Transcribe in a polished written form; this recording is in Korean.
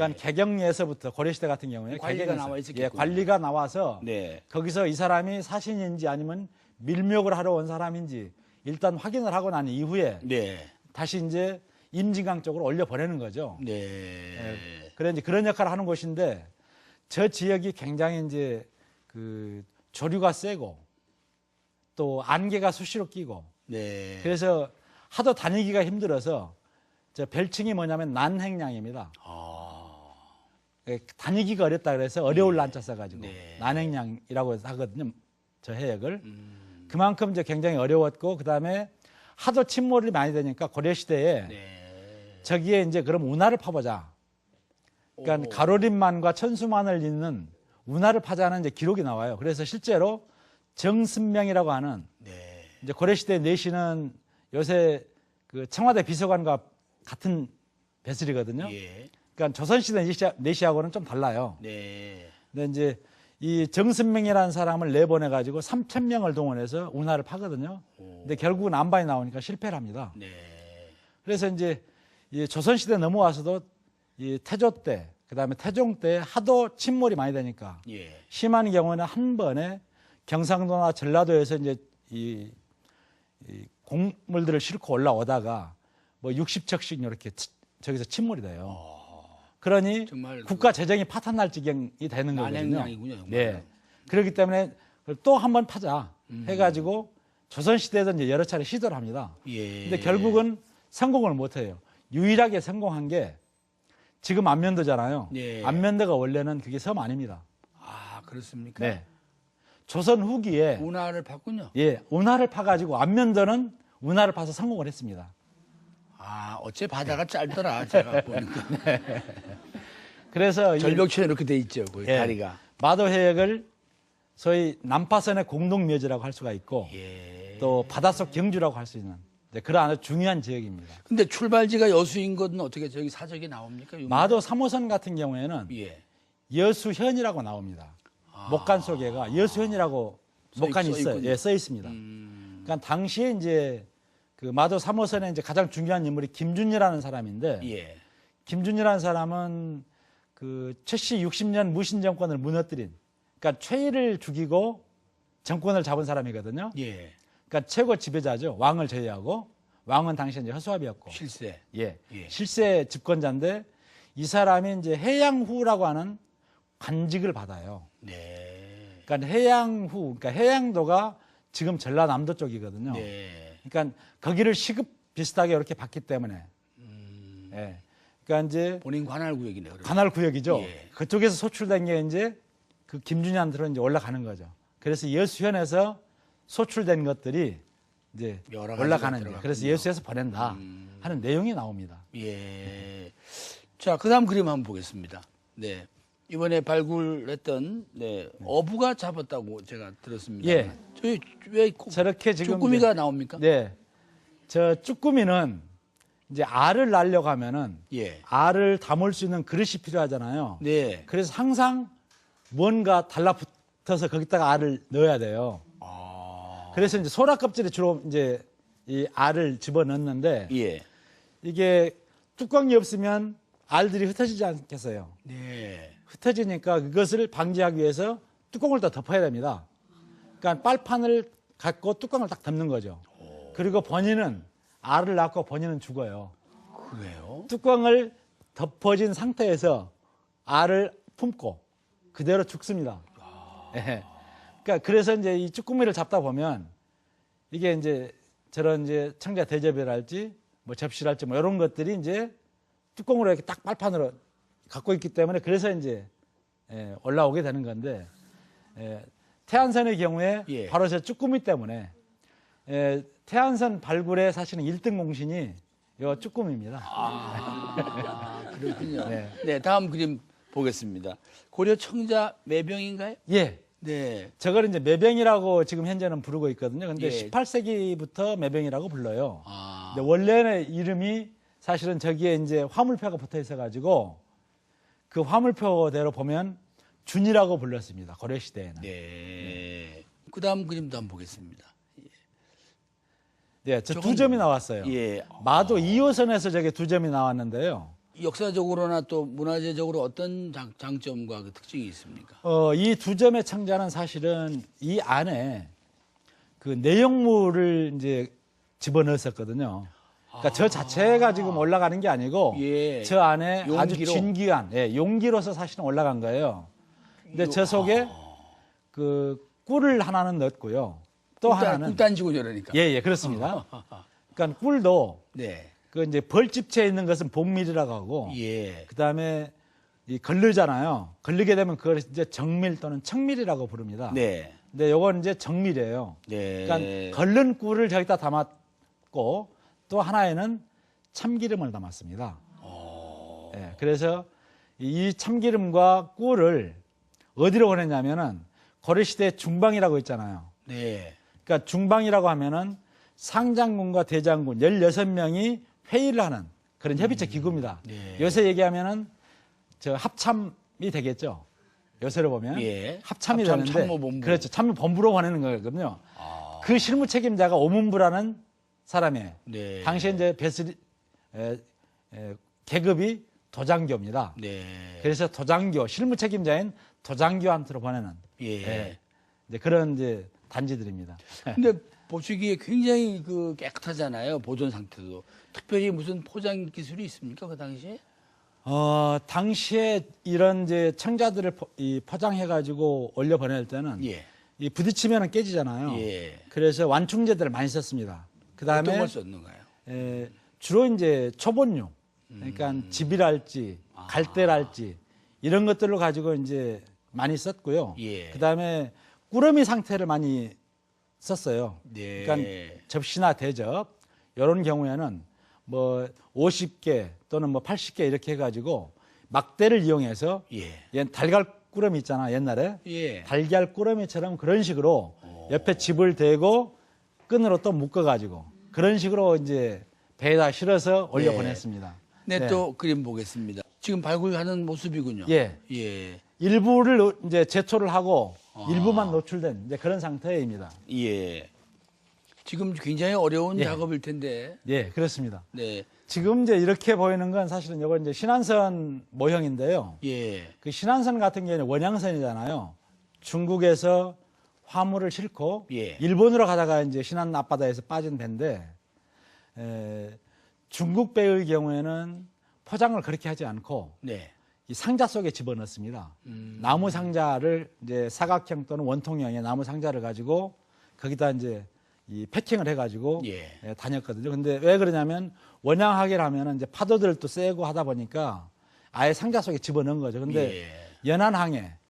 그러니까 개경에서부터 고려시대 같은 경우에 관리가 나와 있었겠군요. 예, 관리가 나와서 네. 거기서 이 사람이 사신인지 아니면 밀묘를 하러 온 사람인지 일단 확인을 하고 난 이후에 네. 다시 이제 임진강 쪽으로 올려 보내는 거죠. 네. 예, 그래 이제 그런 역할을 하는 곳인데 저 지역이 굉장히 이제 그 조류가 세고 또 안개가 수시로 끼고 네. 그래서 하도 다니기가 힘들어서 저 별칭이 뭐냐면 난행량입니다. 예, 다니기가 어렵다 그래서 어려울 난자 써가지고 네. 난행량이라고 하거든요. 저 해역을. 그만큼 이제 굉장히 어려웠고 그다음에 하도 침몰이 많이 되니까 고려시대에 네. 저기에 이제 그럼 운하를 파보자. 그러니까 가로림만과 천수만을 잇는 운하를 파자는 이제 기록이 나와요. 그래서 실제로 정승명이라고 하는 네. 이제 고려시대 내시는 요새 그 청와대 비서관과 같은 배슬이거든요. 예. 그러니까 조선시대 내시하고는 좀 달라요. 네. 근데 이제 이 정승명이라는 사람을 내보내가지고 3,000명을 동원해서 운하를 파거든요. 근데 결국은 안반이 나오니까 실패를 합니다. 네. 그래서 이제 이 조선시대 넘어와서도 이 태조 때, 그 다음에 태종 때 하도 침몰이 많이 되니까 예. 심한 경우는 한 번에 경상도나 전라도에서 이제 이 곡물들을 싣고 올라오다가 뭐 60척씩 이렇게 저기서 침몰이 돼요. 그러니 정말 국가 재정이 파탄날 지경이 되는 거거든요. 난행량이군요, 정말. 네. 그렇기 때문에 또 한 번 파자 해가지고 조선시대에도 이제 여러 차례 시도를 합니다. 예. 근데 결국은 성공을 못 해요. 유일하게 성공한 게 지금 안면도잖아요. 예. 안면도가 원래는 그게 섬 아닙니다. 아, 그렇습니까? 네. 조선 후기에 운하를 팠군요. 예, 운하를 파가지고 안면도는 운하를 파서 성공을 했습니다. 아, 어째 바다가 짧더라, 제가 보니까. 그래서 이 절벽처럼 이렇게 돼 있죠, 그 예, 다리가. 마도 해역을 소위 남파선의 공동묘지라고 할 수가 있고 예. 또 바닷속 경주라고 할 수 있는 그런 아주 중요한 지역입니다. 근데 출발지가 여수인 건 어떻게 저기 사적이 나옵니까? 마도 3호선 같은 경우에는 예. 여수현이라고 나옵니다. 목간 속에가 여수현이라고 목간이 써 있어요. 있군요. 예, 써 있습니다. 그러니까 당시에 이제 그 마도 3호선에 이제 가장 중요한 인물이 김준이라는 사람인데 예. 김준이라는 사람은 그 최씨 60년 무신 정권을 무너뜨린 그러니까 최일을 죽이고 정권을 잡은 사람이거든요. 예. 그러니까 최고 지배자죠. 왕을 제외하고 왕은 당시에 이제 허수아비였고 실세. 예. 예. 실세 집권자인데 이 사람이 이제 해양후라고 하는 관직을 받아요. 네. 그러니까 해양후, 그러니까 해양도가 지금 전라남도 쪽이거든요. 네. 그러니까 거기를 시급 비슷하게 이렇게 받기 때문에. 예. 그러니까 이제 본인 관할 구역이네. 그러면. 관할 구역이죠. 예. 그쪽에서 소출된 게 이제 그 김준희한테로 이제 올라가는 거죠. 그래서 여수현에서 소출된 것들이 이제 여러 가지가 올라가는 거예요. 들어갔군요. 그래서 여수에서 보낸다 하는 내용이 나옵니다. 예. 자, 그다음 그림 한번 보겠습니다. 네. 이번에 발굴했던 어부가 잡았다고 제가 들었습니다. 예. 저희 왜 저렇게 지금 쭈꾸미가 이제- 나옵니까? 네. 저 쭈꾸미는 이제 알을 낳으려고 하면은 예. 알을 담을 수 있는 그릇이 필요하잖아요. 네. 그래서 항상 뭔가 달라붙어서 거기다가 알을 넣어야 돼요. 아. 그래서 이제 소라 껍질에 주로 이제 이 알을 집어 넣는데 예. 이게 뚜껑이 없으면 알들이 흩어지지 않겠어요. 네. 흩어지니까 그것을 방지하기 위해서 뚜껑을 더 덮어야 됩니다. 그러니까 빨판을 갖고 뚜껑을 딱 덮는 거죠. 그리고 본인은 알을 낳고 본인은 죽어요. 그래요? 뚜껑을 덮어진 상태에서 알을 품고 그대로 죽습니다. 예. 그러니까 그래서 이제 이 쭈꾸미를 잡다 보면 이게 이제 저런 이제 청자 대접이랄지 뭐 접시랄지 뭐 이런 것들이 이제 뚜껑으로 이렇게 딱 빨판으로 갖고 있기 때문에 그래서 이제 올라오게 되는 건데 태안선의 경우에 예. 바로 저 쭈꾸미 때문에 태안선 발굴의 사실은 1등 공신이 요 쭈꾸미입니다. 아, 그렇군요. 네. 네, 다음 그림 보겠습니다. 고려 청자 매병인가요? 예. 네. 저걸 이제 매병이라고 지금 현재는 부르고 있거든요. 근데 예. 18세기부터 매병이라고 불러요. 아. 근데 원래는 이름이 사실은 저기에 이제 화물표가 붙어 있어가지고 그 화물표대로 보면 준이라고 불렀습니다. 고려시대에는. 네. 그다음 그림도 한번 보겠습니다. 네, 저 저건 2점이 나왔어요. 예. 마도 2호선에서 저게 2점이 나왔는데요. 역사적으로나 또 문화재적으로 어떤 장점과 그 특징이 있습니까? 이 두 점의 창자는 사실은 이 안에 그 내용물을 이제 집어넣었었거든요. 그러니까 저 자체가 지금 올라가는 게 아니고 예. 저 안에 아주 용기로? 진귀한 용기로서 사실은 올라간 거예요. 근데 저 속에 그 꿀을 하나는 넣었고요. 또 하나는 꿀단지고 저러니까. 예, 그렇습니다. 그러니까 꿀도 네. 그 이제 벌집체에 있는 것은 복밀이라고 하고 예. 그다음에 이 걸르잖아요. 걸르게 되면 그걸 이제 정밀 또는 청밀이라고 부릅니다. 네. 근데 요건 이제 정밀이에요. 네. 그러니까 걸른 꿀을 저기다 담았고 또 하나에는 참기름을 담았습니다. 예, 그래서 이 참기름과 꿀을 어디로 보냈냐면은 고려시대 중방이라고 있잖아요. 네. 그러니까 중방이라고 하면은 상장군과 대장군 16명이 회의를 하는 그런 협의체 기구입니다. 네. 요새 얘기하면은 저 합참이 되겠죠. 요새로 보면 예. 합참이 합참 되는데 참모본부. 그렇죠. 참모본부로 보내는 거거든요. 그 실무 책임자가 오문부라는 사람이에요. 네. 당시에 이제 계급이 도장교입니다. 네. 그래서 도장교 실무 책임자인 도장교한테로 보내는 예. 이제 그런 이제 단지들입니다. 근데 보시기에 굉장히 그 깨끗하잖아요. 보존 상태도. 특별히 무슨 포장 기술이 있습니까? 그 당시에? 당시에 이런 이제 청자들을 포장해가지고 올려 보낼 때는 예. 이 부딪히면 깨지잖아요. 예. 그래서 완충제들을 많이 썼습니다. 그 어떤 다음에 걸 썼는가요? 주로 이제 초본류, 그러니까 집이랄지 갈대랄지 이런 것들로 가지고 이제 많이 썼고요. 예. 그 다음에 꾸러미 상태를 많이 썼어요. 네. 그러니까 접시나 대접 이런 경우에는 뭐 50개 또는 뭐 80개 이렇게 해가지고 막대를 이용해서 예. 달걀 꾸러미 있잖아 옛날에 예. 달걀 꾸러미처럼 그런 식으로 옆에 집을 대고 끈으로 또 묶어가지고 그런 식으로 이제 배에다 실어서 올려 예. 보냈습니다. 네, 또 그림 보겠습니다. 지금 발굴하는 모습이군요. 예. 예. 일부를 이제 제초를 하고 일부만 노출된 이제 그런 상태입니다. 예. 지금 굉장히 어려운 예. 작업일 텐데. 예, 그렇습니다. 네. 지금 이제 이렇게 보이는 건 사실은 이거 이제 신안선 모형인데요. 예. 그 신안선 같은 경우는 원양선이잖아요. 중국에서 화물을 싣고 예. 일본으로 가다가 이제 신안 앞바다에서 빠진 배인데 중국 배의 경우에는 포장을 그렇게 하지 않고 네. 이 상자 속에 집어넣습니다. 나무 상자를 이제 사각형 또는 원통형의 나무 상자를 가지고 거기다 이제 이 패킹을 해가지고 예. 다녔거든요. 근데 왜 그러냐면 원양하기를 하면은 이제 파도들도 세고 하다 보니까 아예 상자 속에 집어넣은 거죠. 근데 예. 연안항에